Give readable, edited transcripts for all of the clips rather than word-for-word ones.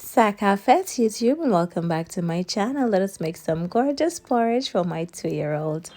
Sakafet YouTube, and welcome back to my channel. Let us make some gorgeous porridge for my 2-year-old.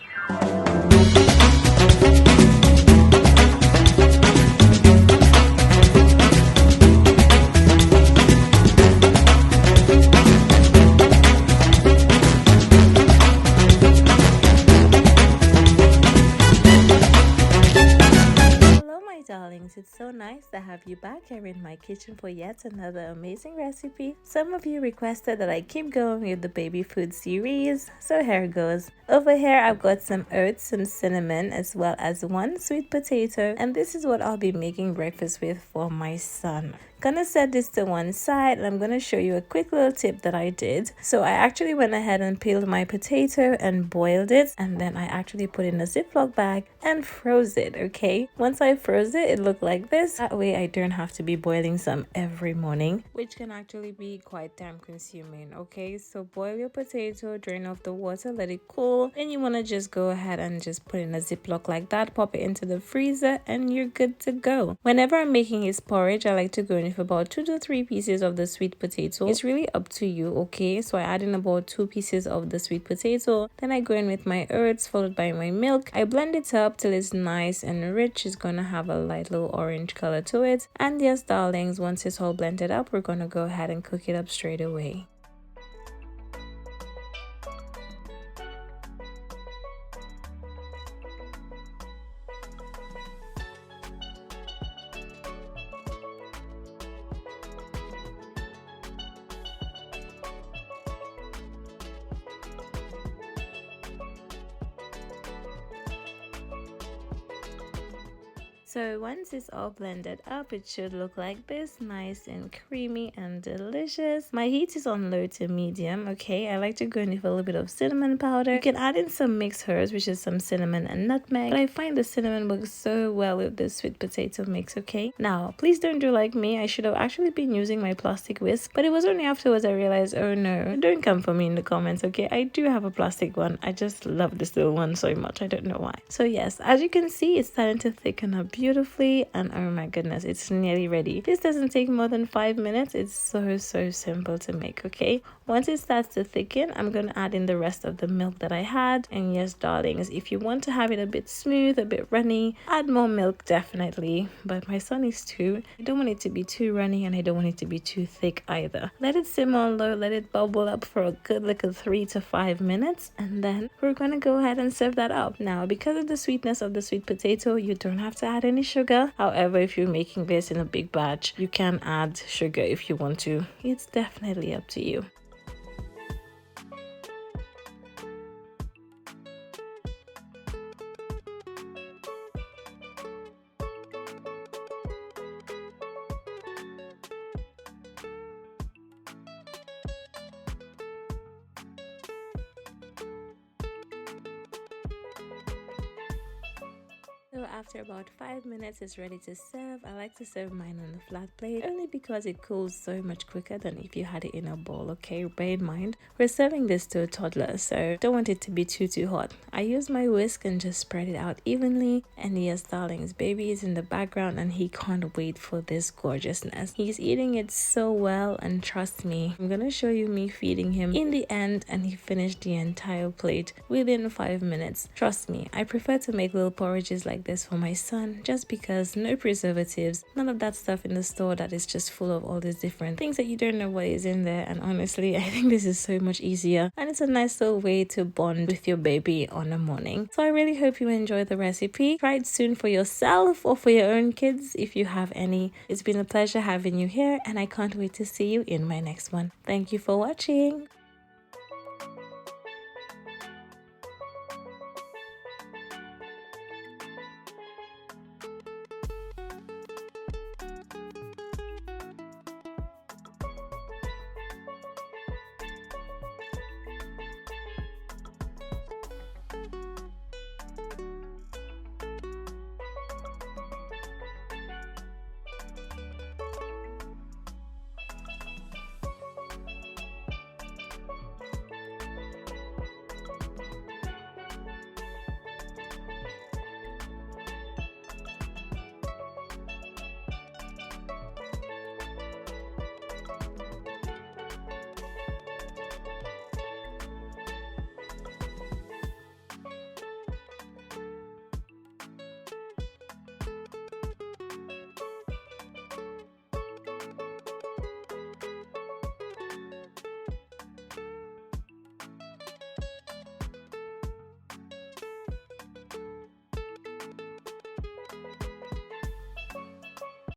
Darlings, it's so nice to have you back here in my kitchen for yet another amazing recipe. Some of you requested that I keep going with the baby food series, so here goes. Over here I've got some oats, some cinnamon, as well as one sweet potato, and this is what I'll be making breakfast with for my son. Gonna set this to one side, and I'm gonna show you a quick little tip that I did. So I actually went ahead and peeled my potato and boiled it, and then I actually put in a Ziploc bag and froze it. Okay, once I froze it, it looked like this. That way I don't have to be boiling some every morning, which can actually be quite time consuming. Okay, so boil your potato, drain off the water, let it cool. Then you want to just go ahead and just put in a Ziploc like that, pop it into the freezer, and you're good to go. Whenever I'm making his porridge, I like to go in with about 2 to 3 pieces of the sweet potato. It's really up to you. Okay, so I add in about 2 pieces of the sweet potato, then I go in with my oats followed by my milk. I blend it up till it's nice and rich. It's gonna have a light little orange color to it, and yes darlings, once it's all blended up, we're gonna go ahead and cook it up straight away. So once it's all blended up, it should look like this, nice and creamy and delicious. My heat is on low to medium. Okay, I like to go in with a little bit of cinnamon powder. You can add in some mixed herbs, which is some cinnamon and nutmeg, but I find the cinnamon works so well with this sweet potato mix. Okay, now please don't do like me. I should have actually been using my plastic whisk, but it was only afterwards I realized, oh no, don't come for me in the comments. Okay, I do have a plastic one. I just love this little one so much. I don't know why. So yes, as you can see, it's starting to thicken up beautifully, and oh my goodness, it's nearly ready. This doesn't take more than 5 minutes. It's so simple to make. Okay, once it starts to thicken, I'm gonna add in the rest of the milk that I had. And yes darlings, if you want to have it a bit smooth, a bit runny, add more milk definitely, but my son is 2. I don't want it to be too runny, and I don't want it to be too thick either. Let it simmer on low, let it bubble up for a good like 3 to 5 minutes, and then we're gonna go ahead and serve that up. Now, because of the sweetness of the sweet potato, you don't have to add any sugar. However, if you're making this in a big batch, you can add sugar if you want to. It's definitely up to you. So after about 5 minutes, it's ready to serve. I like to serve mine on a flat plate only because it cools so much quicker than if you had it in a bowl. Okay, bear in mind we're serving this to a toddler, so don't want it to be too hot. I use my whisk and just spread it out evenly. And yes darlings, baby is in the background and he can't wait for this gorgeousness. He's eating it so well, and trust me, I'm gonna show you me feeding him in the end, and he finished the entire plate within 5 minutes. Trust me, I prefer to make little porridges like this for my son, just because no preservatives, none of that stuff in the store that is just full of all these different things that you don't know what is in there. And honestly, I think this is so much easier, and it's a nice little way to bond with your baby on a morning. So I really hope you enjoy the recipe. Try it soon for yourself or for your own kids if you have any. It's been a pleasure having you here, and I can't wait to see you in my next one. Thank you for watching.